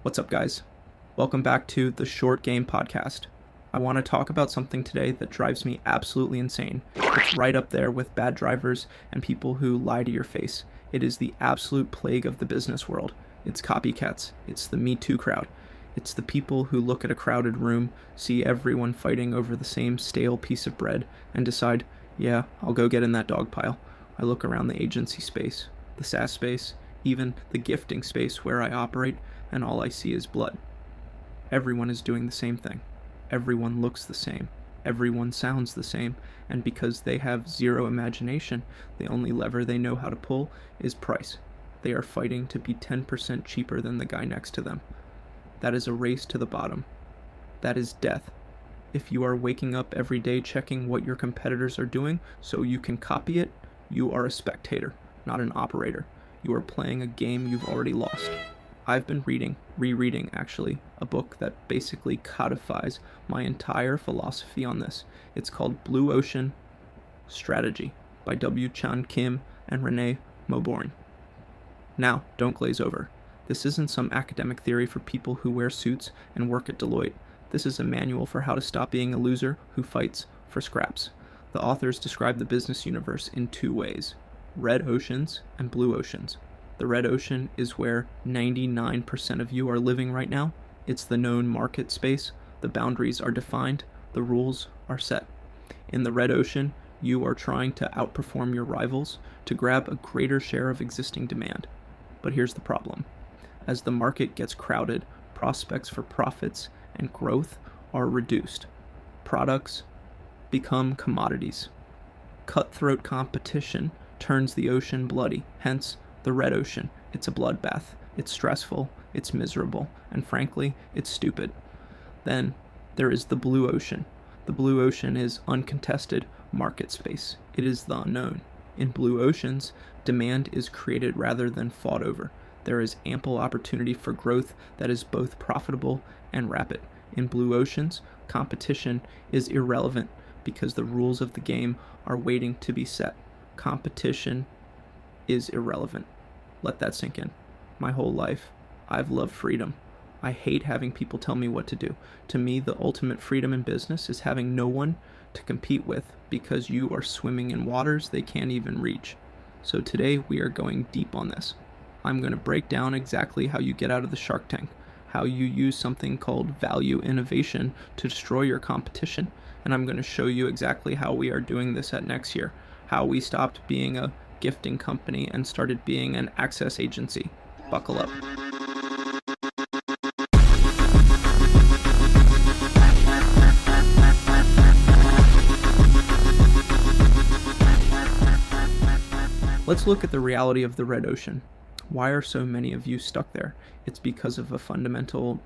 What's up, guys? Welcome back to the Short Game Podcast. I want to talk about something today that drives me absolutely insane. It's right up there with bad drivers and people who lie to your face. It is the absolute plague of the business world. It's copycats. It's the Me Too crowd. It's the people who look at a crowded room, see everyone fighting over the same stale piece of bread, and decide, yeah, I'll go get in that dog pile. I look around the agency space, the SaaS space, even the gifting space where I operate, and all I see is blood. Everyone is doing the same thing. Everyone looks the same. Everyone sounds the same. And because they have zero imagination, the only lever they know how to pull is price. They are fighting to be 10% cheaper than the guy next to them. That is a race to the bottom. That is death. If you are waking up every day checking what your competitors are doing so you can copy it, you are a spectator, not an operator. You are playing a game you've already lost. I've been rereading actually, a book that basically codifies my entire philosophy on this. It's called Blue Ocean Strategy by W. Chan Kim and Renee Mauborgne. Now, don't glaze over. This isn't some academic theory for people who wear suits and work at Deloitte. This is a manual for how to stop being a loser who fights for scraps. The authors describe the business universe in two ways: red oceans and blue oceans. The red ocean is where 99% of you are living right now. It's the known market space. The boundaries are defined. The rules are set. In the red ocean, you are trying to outperform your rivals to grab a greater share of existing demand. But here's the problem. As the market gets crowded, prospects for profits and growth are reduced. Products become commodities. Cutthroat competition turns the ocean bloody, hence the red ocean. It's a bloodbath. It's stressful. It's miserable. And frankly, it's stupid. Then there is the blue ocean. The blue ocean is uncontested market space. It is the unknown. In blue oceans, demand is created rather than fought over. There is ample opportunity for growth that is both profitable and rapid. In blue oceans, competition is irrelevant because the rules of the game are waiting to be set. Competition is irrelevant. Let that sink in. My whole life, I've loved freedom. I hate having people tell me what to do. To me, the ultimate freedom in business is having no one to compete with because you are swimming in waters they can't even reach. So today we are going deep on this. I'm going to break down exactly how you get out of the shark tank, how you use something called value innovation to destroy your competition, and I'm going to show you exactly how we are doing this at NexYear, how we stopped being a gifting company and started being an access agency. Buckle up. Let's look at the reality of the red ocean. Why are so many of you stuck there? It's because of a fundamental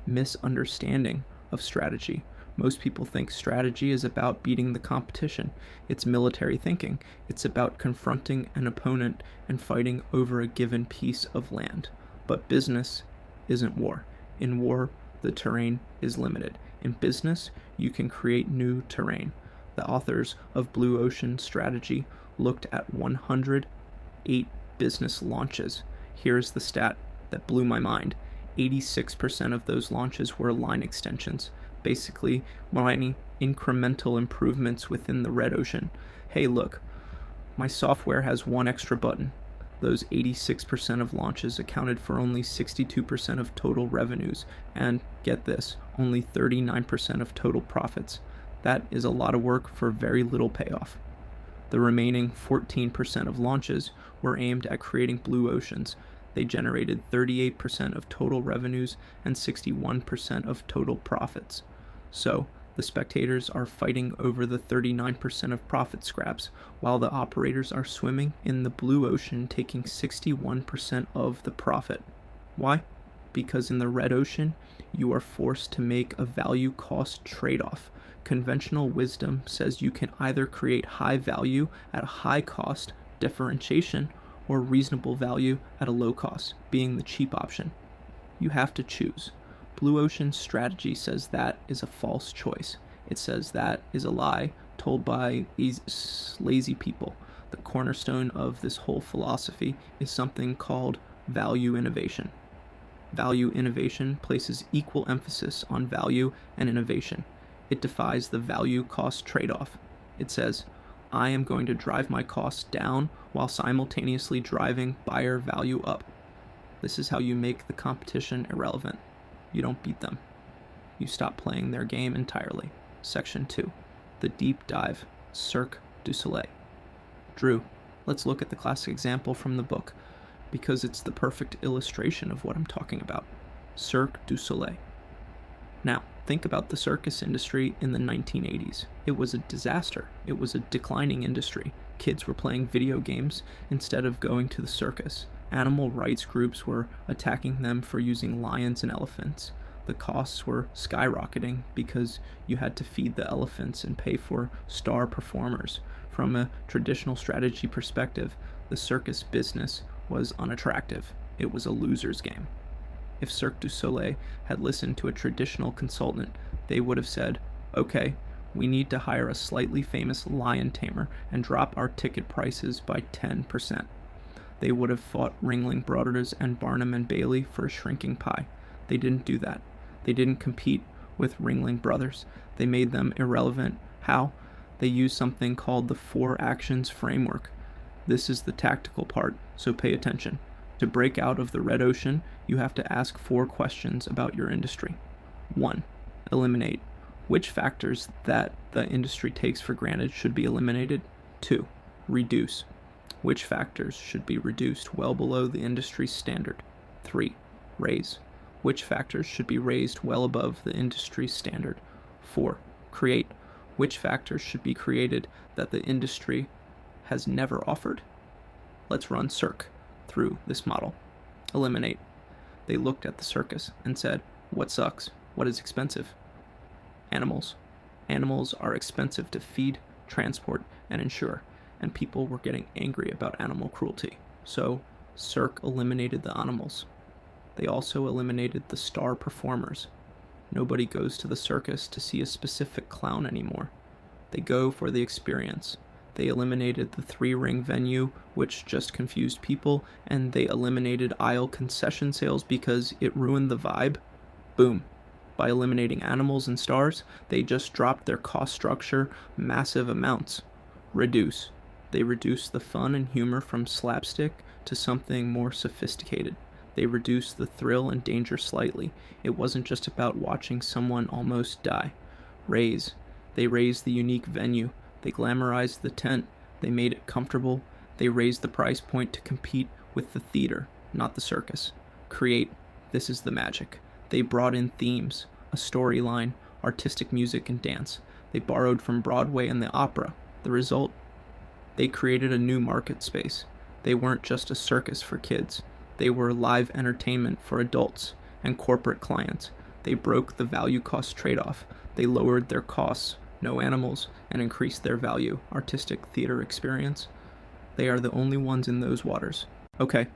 misunderstanding of strategy. Most people think strategy is about beating the competition. It's military thinking. It's about confronting an opponent and fighting over a given piece of land. But business isn't war. In war, the terrain is limited. In business, you can create new terrain. The authors of Blue Ocean Strategy looked at 108 business launches. Here's the stat that blew my mind. 86% of those launches were line extensions. Basically, many incremental improvements within the red ocean. Hey, look, my software has one extra button. Those 86% of launches accounted for only 62% of total revenues, and get this, only 39% of total profits. That is a lot of work for very little payoff. The remaining 14% of launches were aimed at creating blue oceans. They generated 38% of total revenues and 61% of total profits. So, the spectators are fighting over the 39% of profit scraps, while the operators are swimming in the blue ocean taking 61% of the profit. Why? Because in the red ocean, you are forced to make a value-cost trade-off. Conventional wisdom says you can either create high value at a high cost, differentiation, or reasonable value at a low cost, being the cheap option. You have to choose. Blue Ocean Strategy says that is a false choice. It says that is a lie told by these lazy people. The cornerstone of this whole philosophy is something called value innovation. Value innovation places equal emphasis on value and innovation. It defies the value-cost trade-off. It says, I am going to drive my costs down while simultaneously driving buyer value up. This is how you make the competition irrelevant. You don't beat them. You stop playing their game entirely. Section 2. The Deep Dive. Cirque du Soleil. Drew, let's look at the classic example from the book, because it's the perfect illustration of what I'm talking about. Cirque du Soleil. Now, think about the circus industry in the 1980s. It was a disaster. It was a declining industry. Kids were playing video games instead of going to the circus. Animal rights groups were attacking them for using lions and elephants. The costs were skyrocketing because you had to feed the elephants and pay for star performers. From a traditional strategy perspective, the circus business was unattractive. It was a loser's game. If Cirque du Soleil had listened to a traditional consultant, they would have said, okay, we need to hire a slightly famous lion tamer and drop our ticket prices by 10%. They would have fought Ringling Brothers and Barnum and Bailey for a shrinking pie. They didn't do that. They didn't compete with Ringling Brothers. They made them irrelevant. How? They used something called the 4 actions framework. This is the tactical part, so pay attention. To break out of the red ocean, you have to ask 4 questions about your industry. 1. Eliminate. Which factors that the industry takes for granted should be eliminated? 2. Reduce. Which factors should be reduced well below the industry's standard? 3. Raise. Which factors should be raised well above the industry's standard? 4. Create. Which factors should be created that the industry has never offered? Let's run Cirque through this model. Eliminate. They looked at the circus and said, what sucks? What is expensive? Animals. Animals are expensive to feed, transport, and insure, and people were getting angry about animal cruelty. So Cirque eliminated the animals. They also eliminated the star performers. Nobody goes to the circus to see a specific clown anymore. They go for the experience. They eliminated the 3-ring venue, which just confused people, and they eliminated aisle concession sales because it ruined the vibe. Boom. By eliminating animals and stars, they just dropped their cost structure massive amounts. Reduce. They reduced the fun and humor from slapstick to something more sophisticated. They reduced the thrill and danger slightly. It wasn't just about watching someone almost die. Raise. They raised the unique venue. They glamorized the tent. They made it comfortable. They raised the price point to compete with the theater, not the circus. Create. This is the magic. They brought in themes, a storyline, artistic music, and dance. They borrowed from Broadway and the opera. The result? They created a new market space. They weren't just a circus for kids. They were live entertainment for adults and corporate clients. They broke the value-cost trade-off. They lowered their costs, no animals, and increased their value, artistic theater experience. They are the only ones in those waters. Okay,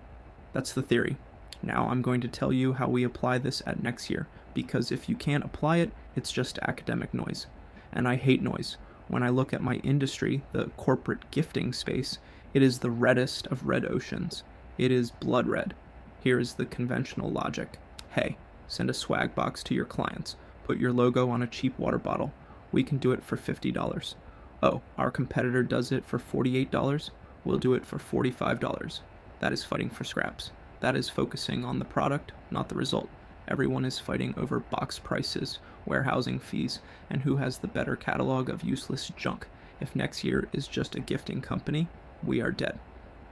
that's the theory. Now I'm going to tell you how we apply this at NexYear, because if you can't apply it, it's just academic noise. And I hate noise. When I look at my industry, the corporate gifting space, it is the reddest of red oceans. It is blood red. Here is the conventional logic. Hey, send a swag box to your clients. Put your logo on a cheap water bottle. We can do it for $50. Oh, our competitor does it for $48? We'll do it for $45. That is fighting for scraps. That is focusing on the product, not the result. Everyone is fighting over box prices, warehousing fees, and who has the better catalog of useless junk. If NexYear is just a gifting company, we are dead.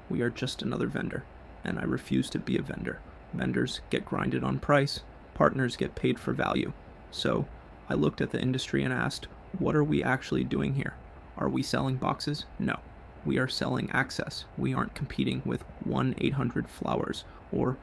We are just another vendor, and I refuse to be a vendor. Vendors get grinded on price, partners get paid for value. So I looked at the industry and asked, what are we actually doing here? Are we selling boxes? No. We are selling access. We aren't competing with 1-800-Flowers or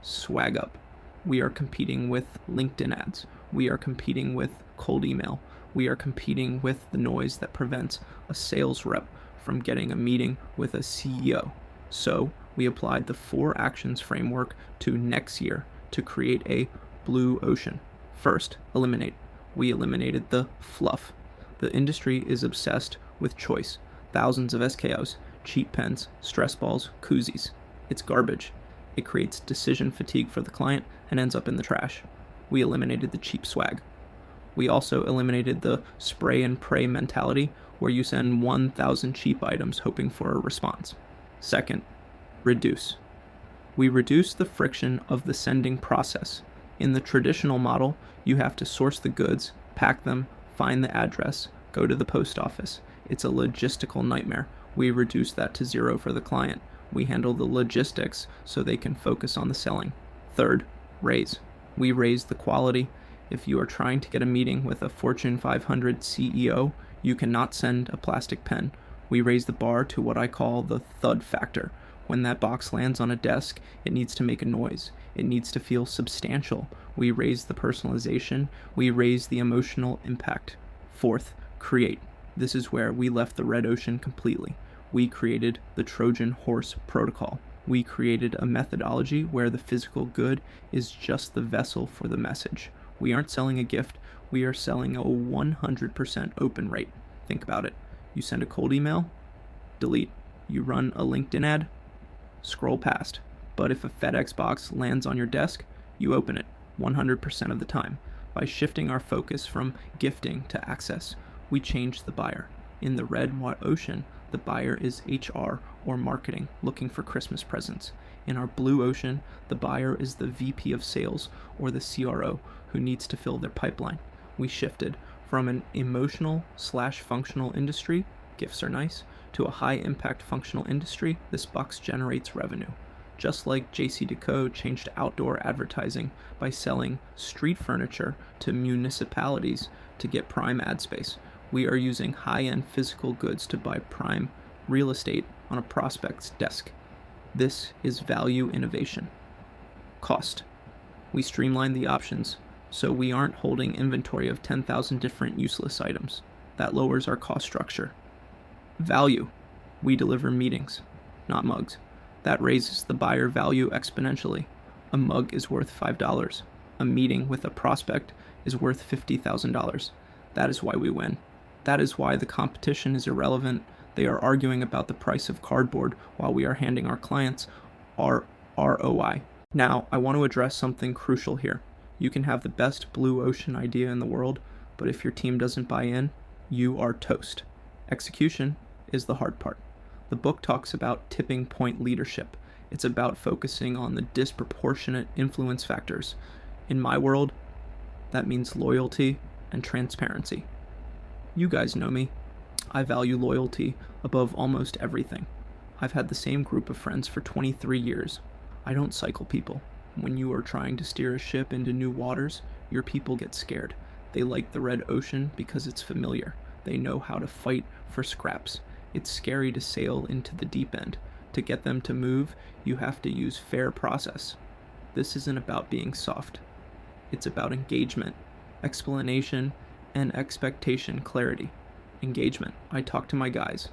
Swag Up. We are competing with LinkedIn ads. We are competing with cold email. We are competing with the noise that prevents a sales rep from getting a meeting with a CEO. So we applied the 4 actions framework to NexYear to create a blue ocean. First, eliminate. We eliminated the fluff. The industry is obsessed with choice. Thousands of SKOs, cheap pens, stress balls, koozies. It's garbage. It creates decision fatigue for the client and ends up in the trash. We eliminated the cheap swag. We also eliminated the spray and pray mentality where you send 1,000 cheap items hoping for a response. Second, reduce. We reduce the friction of the sending process. In the traditional model, you have to source the goods, pack them, find the address, go to the post office. It's a logistical nightmare. We reduce that to 0 for the client. We handle the logistics so they can focus on the selling. Third, raise. We raise the quality. If you are trying to get a meeting with a Fortune 500 CEO, you cannot send a plastic pen. We raise the bar to what I call the thud factor. When that box lands on a desk, it needs to make a noise. It needs to feel substantial. We raise the personalization. We raise the emotional impact. Fourth, create. This is where we left the red ocean completely. We created the Trojan horse protocol. We created a methodology where the physical good is just the vessel for the message. We aren't selling a gift. We are selling a 100% open rate. Think about it. You send a cold email, delete. You run a LinkedIn ad, scroll past. But if a FedEx box lands on your desk, you open it 100% of the time. By shifting our focus from gifting to access, we change the buyer. In the red ocean, the buyer is HR or marketing looking for Christmas presents. In our blue ocean, the buyer is the VP of sales or the CRO who needs to fill their pipeline. We shifted from an emotional/functional industry, gifts are nice, to a high-impact functional industry. This box generates revenue. Just like JCDecaux changed outdoor advertising by selling street furniture to municipalities to get prime ad space, we are using high-end physical goods to buy prime real estate on a prospect's desk. This is value innovation. Cost. We streamline the options so we aren't holding inventory of 10,000 different useless items. That lowers our cost structure. Value. We deliver meetings, not mugs. That raises the buyer value exponentially. A mug is worth $5. A meeting with a prospect is worth $50,000. That is why we win. That is why the competition is irrelevant. They are arguing about the price of cardboard while we are handing our clients our ROI. Now, I want to address something crucial here. You can have the best blue ocean idea in the world, but if your team doesn't buy in, you are toast. Execution is the hard part. The book talks about tipping point leadership. It's about focusing on the disproportionate influence factors. In my world, that means loyalty and transparency. You guys know me. I value loyalty above almost everything. I've had the same group of friends for 23 years. I don't cycle people. When you are trying to steer a ship into new waters, your people get scared. They like the red ocean because it's familiar. They know how to fight for scraps. It's scary to sail into the deep end. To get them to move, you have to use fair process. This isn't about being soft. It's about engagement, explanation, and expectation clarity. Engagement. I talk to my guys.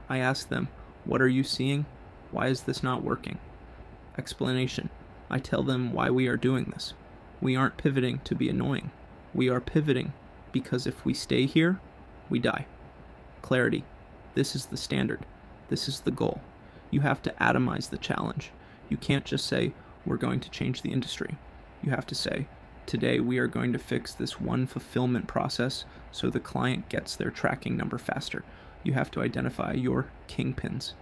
I ask them, what are you seeing? Why is this not working? Explanation. I tell them why we are doing this. We aren't pivoting to be annoying. We are pivoting because if we stay here, we die. Clarity. This is the standard. This is the goal. You have to atomize the challenge. You can't just say, we're going to change the industry. You have to say, today we are going to fix this one fulfillment process so the client gets their tracking number faster. You have to identify your kingpins.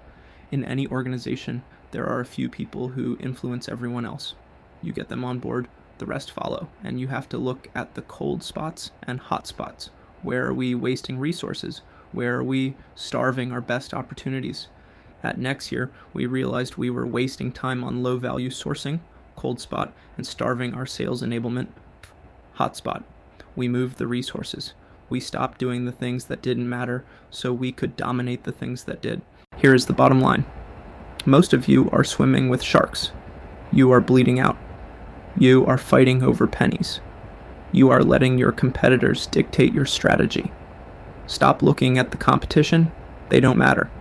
In any organization, there are a few people who influence everyone else. You get them on board, the rest follow, and you have to look at the cold spots and hot spots. Where are we wasting resources? Where are we starving our best opportunities? At NexYear, we realized we were wasting time on low-value sourcing, cold spot, and starving our sales enablement, hot spot. We moved the resources. We stopped doing the things that didn't matter so we could dominate the things that did. Here is the bottom line. Most of you are swimming with sharks. You are bleeding out. You are fighting over pennies. You are letting your competitors dictate your strategy. Stop looking at the competition. They don't matter.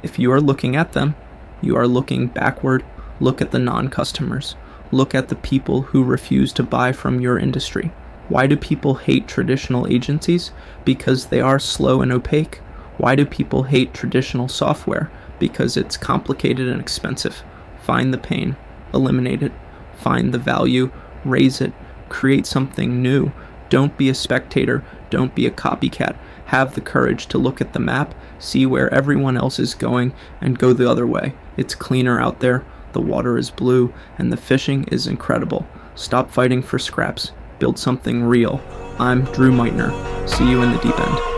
If you are looking at them, you are looking backward. Look at the non-customers. Look at the people who refuse to buy from your industry. Why do people hate traditional agencies? Because they are slow and opaque. Why do people hate traditional software? Because it's complicated and expensive. Find the pain. eliminate it. Find the value, raise it, create something new. Don't be a spectator, don't be a copycat. Have the courage to look at the map, see where everyone else is going, and go the other way. It's cleaner out there, the water is blue, and the fishing is incredible. Stop fighting for scraps. Build something real. I'm Drew Meitner. See you in the deep end.